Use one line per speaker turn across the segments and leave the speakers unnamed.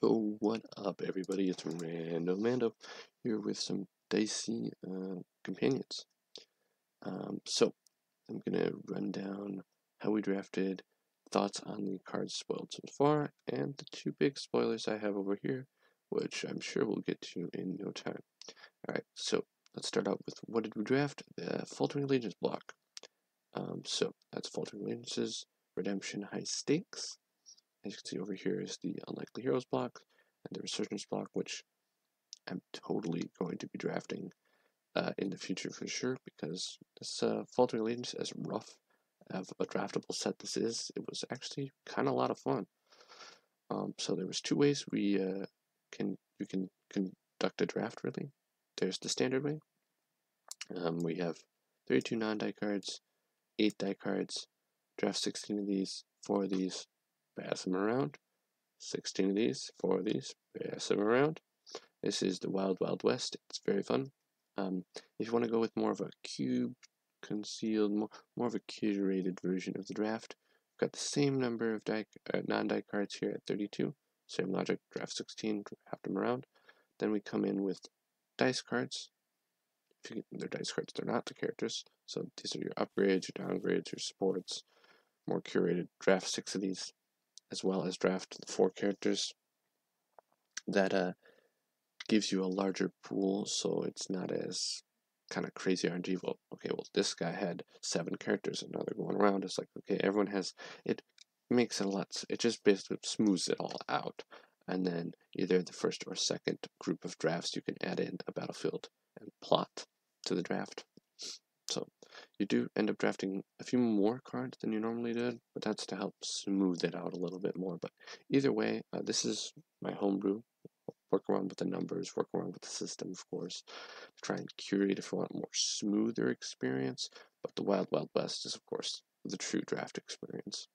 Yo, what up, everybody? It's Rando here with some Dicey Companions. So, I'm gonna run down how we drafted, thoughts on the cards spoiled so far, and the two big spoilers I have over here, which I'm sure we'll get to in no time. Alright, so let's start out with what did we draft? The Faltering Allegiance block. So that's Faltering Allegiances, Redemption, High Stakes. As you can see over here is the Unlikely Heroes block and the Resurgence block, which I'm totally going to be drafting in the future for sure, because this Faltering Allegiance, as rough of a draftable set this is, it was actually kind of a lot of fun. So there was two ways you can conduct a draft, really. There's the standard way. We have 32 non-die cards, 8 die cards, draft 16 of these, 4 of these, pass them around, 16 of these, 4 of these, pass them around. This is the Wild Wild West. It's very fun. If you want to go with more of a cube concealed, more of a curated version of the draft, we've got the same number of non-die cards here at 32. Same logic, draft 16, draft them around. Then we come in with dice cards. They're dice cards, they're not the characters. So these are your upgrades, your downgrades, your sports. More curated, draft 6 of these, as well as draft the 4 characters. That gives you a larger pool, so it's not as kind of crazy RNG. Well, okay, well, this guy had 7 characters, and now they're going around. It's like, okay, everyone has, it makes it a lot, it just basically smooths it all out. And then either the first or second group of drafts, you can add in a battlefield and plot to the draft. So you do end up drafting a few more cards than you normally did, but that's to help smooth it out a little bit more. But either way, this is my homebrew. Work around with the numbers, work around with the system, of course, to try and curate if you want a more smoother experience. But the Wild Wild West is, of course, the true draft experience.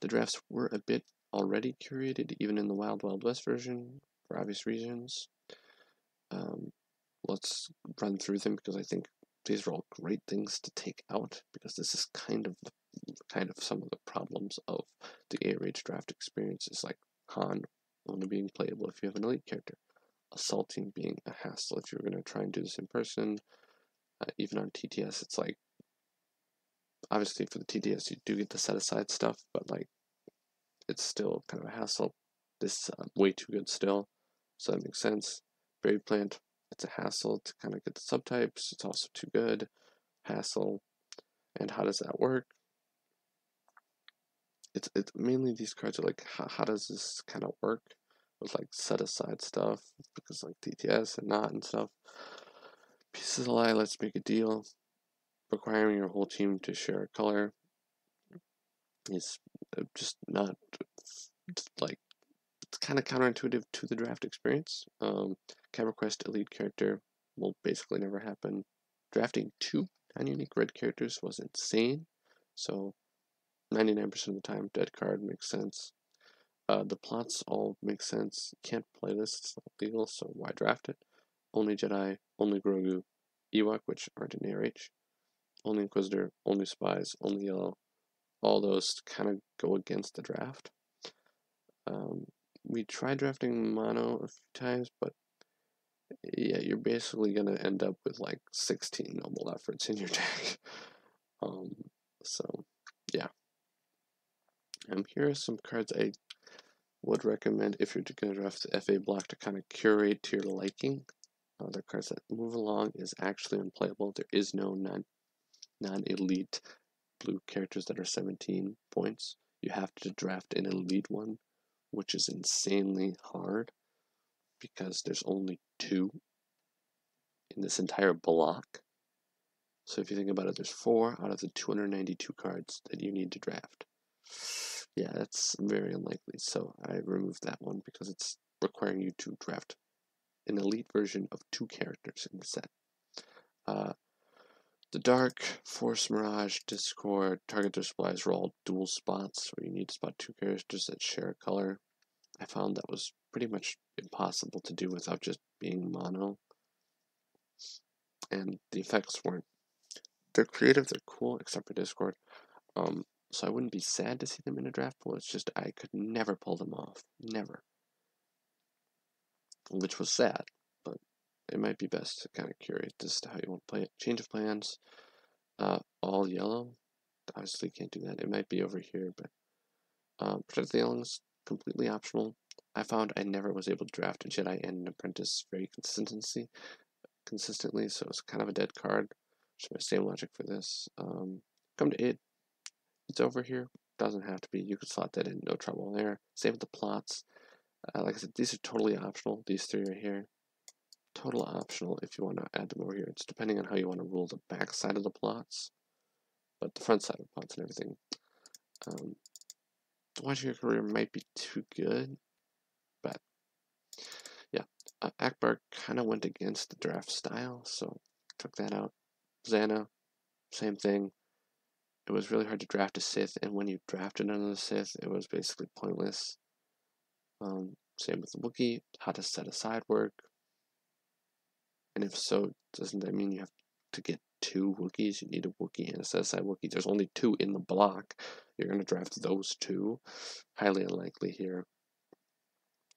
The drafts were a bit already curated, even in the Wild Wild West version, for obvious reasons. Let's run through them because I think these are all great things to take out, because this is kind of some of the problems of the A-Rage draft experience. Is like Han only being playable if you have an elite character, assaulting being a hassle if you're going to try and do this in person. Even on TTS, it's like, obviously for the TTS you do get the set aside stuff, but like it's still kind of a hassle. This way too good still, so that makes sense. Brave Plant, it's a hassle to kind of get the subtypes. It's also too good, hassle. And how does that work? It's mainly these cards are like, how does this kind of work with like set aside stuff, because like TTS and not and stuff. Pieces of Lie, Let's Make a Deal, requiring your whole team to share a color is just not, like, it's kind of counterintuitive to the draft experience. Can request elite character will basically never happen. Drafting 2 non-unique red characters was insane, so 99% of the time dead card makes sense. The plots all make sense. You can't play this, it's not legal, so why draft it? Only Jedi, only Grogu, Ewok, which aren't in ARH, only Inquisitor, only Spies, only Yellow. All those kind of go against the draft. We tried drafting mono a few times, but yeah, you're basically going to end up with like 16 noble efforts in your deck. So, yeah. Here are some cards I would recommend if you're going to draft the FA block to kind of curate to your liking. The cards that move along is actually unplayable. There is no non-elite blue characters that are 17 points. You have to draft an elite one, which is insanely hard because there's only 2 in this entire block. So if you think about it, there's 4 out of the 292 cards that you need to draft. Yeah, that's very unlikely. So I removed that one because it's requiring you to draft an elite version of 2 characters in the set. The Dark, Force Mirage, Discord, Target Displays are all dual spots where you need to spot 2 characters that share a color. I found that was pretty much impossible to do without just being mono. And the effects weren't, they're creative, they're cool, except for Discord. so I wouldn't be sad to see them in a draft pool. It's just I could never pull them off. Never. Which was sad, but it might be best to kind of curate this to how you want to play it. Change of plans, all yellow. Obviously can't do that. It might be over here, but Protect the Young is completely optional. I found I never was able to draft a Jedi and an Apprentice very consistently, so it's kind of a dead card. Just my same logic for this. Come to 8. It's over here. Doesn't have to be. You could slot that in, no trouble there. Same with the plots. Like I said, these are totally optional. These 3 right here. Total optional if you want to add them over here. It's depending on how you want to rule the back side of the plots. But the front side of the plots and everything. Watching your career might be too good, but yeah. Akbar kind of went against the draft style, so took that out. Xana, same thing. It was really hard to draft a Sith, and when you drafted another Sith, it was basically pointless. Same with the Wookiee, how to set aside work. And if so, doesn't that mean you have to get 2 Wookiees? You need a Wookiee and a set aside Wookiee. There's only 2 in the block. You're going to draft those 2. Highly unlikely here.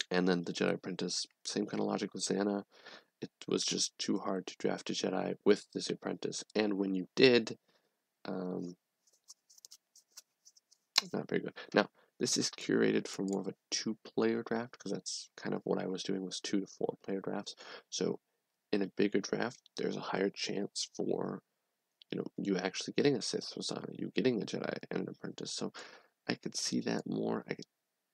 And then the Jedi Apprentice, same kind of logic with Xana. It was just too hard to draft a Jedi with this Apprentice. And when you did, not very good. Now, this is curated for more of a 2-player draft, because that's kind of what I was doing, was 2 to 4-player drafts. So in a bigger draft, there's a higher chance for, you actually getting a Sith Wasana, you getting a Jedi and an Apprentice. So I could see that more.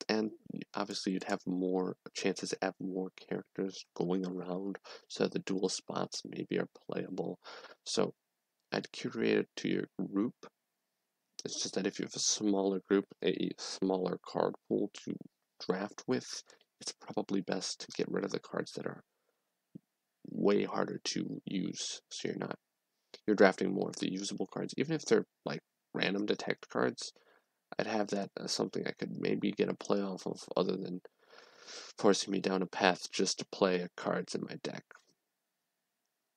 And obviously you'd have more chances to have more characters going around, so that the dual spots maybe are playable. So I'd curate it to your group. It's just that if you have a smaller group, a smaller card pool to draft with, it's probably best to get rid of the cards that are way harder to use, so you're drafting more of the usable cards. Even if they're like random detect cards, I'd have that as something I could maybe get a play off of, other than forcing me down a path just to play cards in my deck.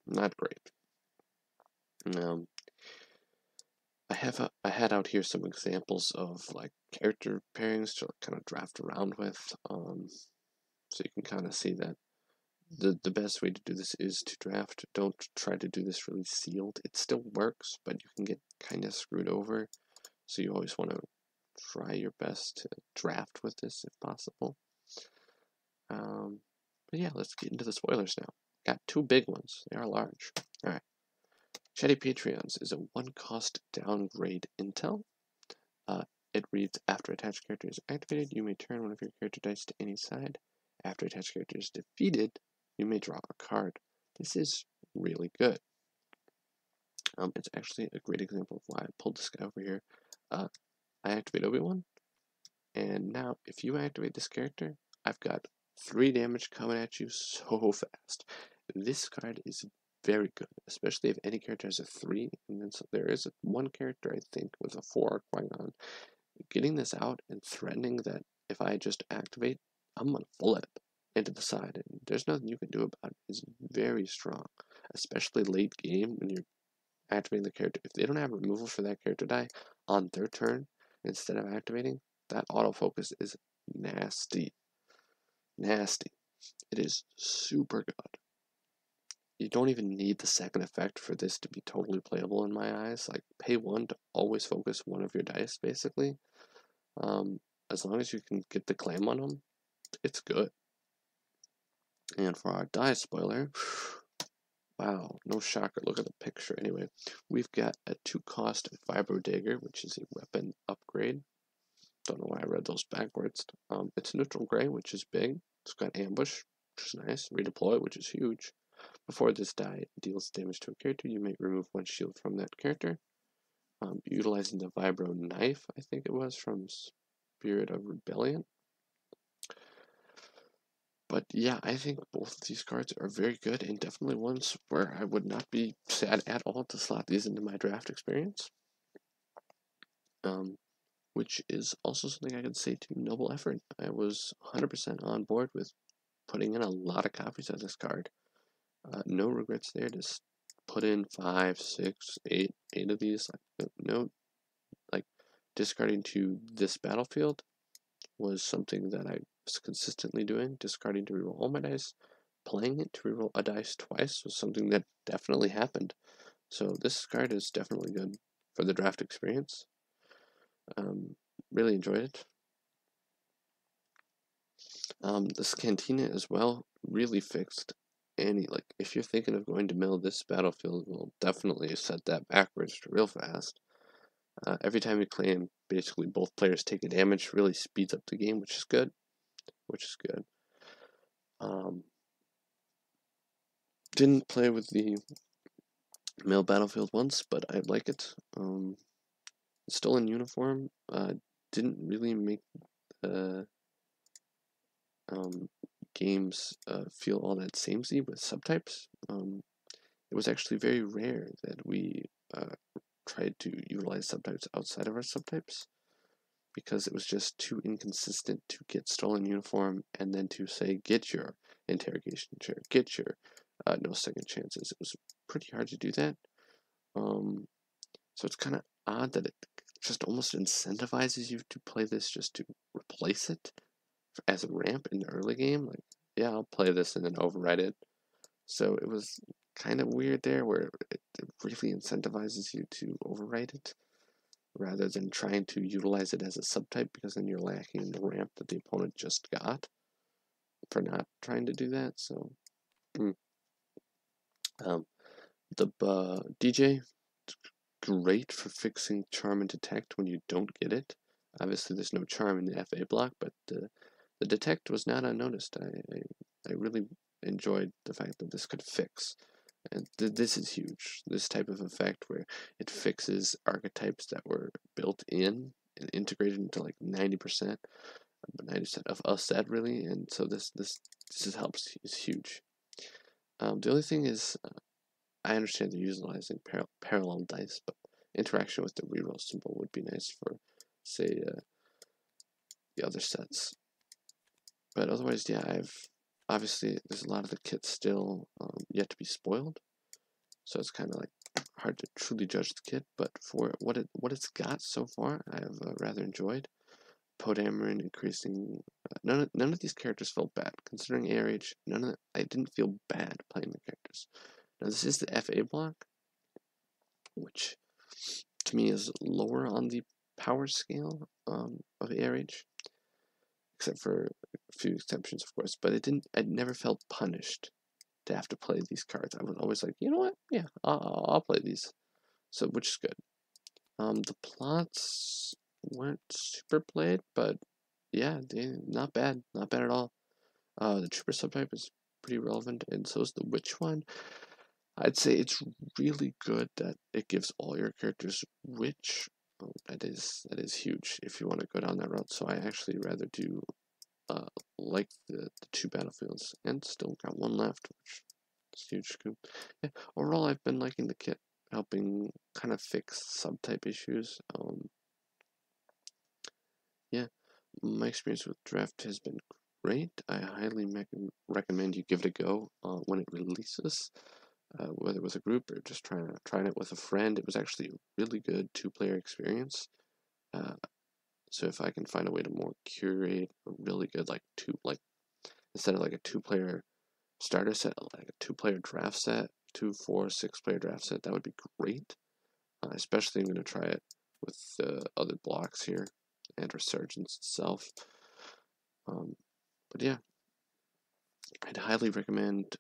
Not great. I had out here some examples of like character pairings to kind of draft around with, so you can kind of see that the best way to do this is to draft. Don't try to do this really sealed. It still works, but you can get kind of screwed over, so you always want to try your best to draft with this if possible. But yeah, let's get into the spoilers now. Got 2 big ones. They are large. Alright. Jedi Patreons is a 1-cost downgrade intel. It reads, after attached character is activated, you may turn one of your character dice to any side. After attached character is defeated, you may draw a card. This is really good. It's actually a great example of why I pulled this guy over here. I activate Obi-Wan, and now if you activate this character, I've got 3 damage coming at you so fast. This card is very good, especially if any character has a 3, and then there is one character, I think, with a 4 Qui-Gon. Getting this out and threatening that if I just activate, I'm gonna flip into the side, and there's nothing you can do about it, is very strong, especially late game when you're activating the character. If they don't have removal for that character die on their turn, instead of activating, that autofocus is nasty. Nasty. It is super good. You don't even need the second effect for this to be totally playable in my eyes. Like, pay 1 to always focus one of your dice, basically. As long as you can get the claim on them, it's good. And for our die spoiler, wow, no shocker, look at the picture. Anyway, we've got a 2-cost Vibro Dagger, which is a weapon upgrade. Don't know why I read those backwards. It's neutral gray, which is big. It's got ambush, which is nice. Redeploy, which is huge. Before this die deals damage to a character, you may remove 1 shield from that character. Utilizing the Vibro Knife, I think it was, from Spirit of Rebellion. But yeah, I think both of these cards are very good, and definitely ones where I would not be sad at all to slot these into my draft experience. Which is also something I could say to Noble Effort. I was 100% on board with putting in a lot of copies of this card. No regrets there. Just put in 5, 6, 8 of these. No, like, discarding to this battlefield was something that I was consistently doing. Discarding to reroll all my dice, playing it to reroll a dice twice was something that definitely happened. So this card is definitely good for the draft experience. Really enjoyed it. This cantina as well really fixed any, like, if you're thinking of going to mill this battlefield, we'll definitely set that backwards real fast. Every time you claim, basically both players take a damage, really speeds up the game, which is good. Didn't play with the mill battlefield once, but I like it. Still in uniform. Didn't really make games feel all that samey with subtypes. It was actually very rare that we tried to utilize subtypes outside of our subtypes, because it was just too inconsistent to get stolen uniform and then to say get your interrogation chair, get your no second chances. It was pretty hard to do that. So it's kind of odd that it just almost incentivizes you to play this just to replace it as a ramp in the early game. Like, yeah, I'll play this and then override it. So it was kind of weird there, where it really incentivizes you to overwrite it rather than trying to utilize it as a subtype, because then you're lacking the ramp that the opponent just got for not trying to do that. So, the DJ, great for fixing charm and detect when you don't get it. Obviously, there's no charm in the FA block, but the detect was not unnoticed. I really enjoyed the fact that this could fix. And this is huge. This type of effect where it fixes archetypes that were built in and integrated into like 90%, but 90% of a set really. And so this helps is huge. The only thing is, I understand they're utilizing parallel dice, but interaction with the reroll symbol would be nice for, say, the other sets. But otherwise, yeah, obviously there's a lot of the kit still yet to be spoiled, so it's kind of like hard to truly judge the kit. But for what it's got so far, I've rather enjoyed. Podameron increasing. None of these characters felt bad considering ARH. I didn't feel bad playing the characters. Now this is the FA block, which to me is lower on the power scale of ARH, except for a few exceptions, of course. But I never felt punished to have to play these cards. I was always like, you know what? Yeah, I'll play these. So, which is good. The plots weren't super played, but yeah, not bad at all. The trooper subtype is pretty relevant, and so is the witch one. I'd say it's really good that it gives all your characters witch. Oh, that is huge if you want to go down that route. So I actually rather do like the two battlefields, and still got one left, which is huge scoop. Yeah, overall I've been liking the kit, helping kind of fix subtype issues. Yeah, my experience with draft has been great. I highly recommend you give it a go when it releases. Whether with a group or just trying it with a friend, it was actually a really good two-player experience. So if I can find a way to more curate a really good instead of like a two-player starter set, like a two-player draft set, 2, 4, 6-player draft set, that would be great. Especially I'm going to try it with the other blocks here and Resurgence itself. But yeah, I'd highly recommend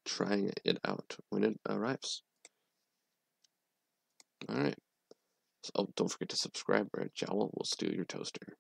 trying it out when it arrives. Alright. So, don't forget to subscribe, or Jowl will steal your toaster.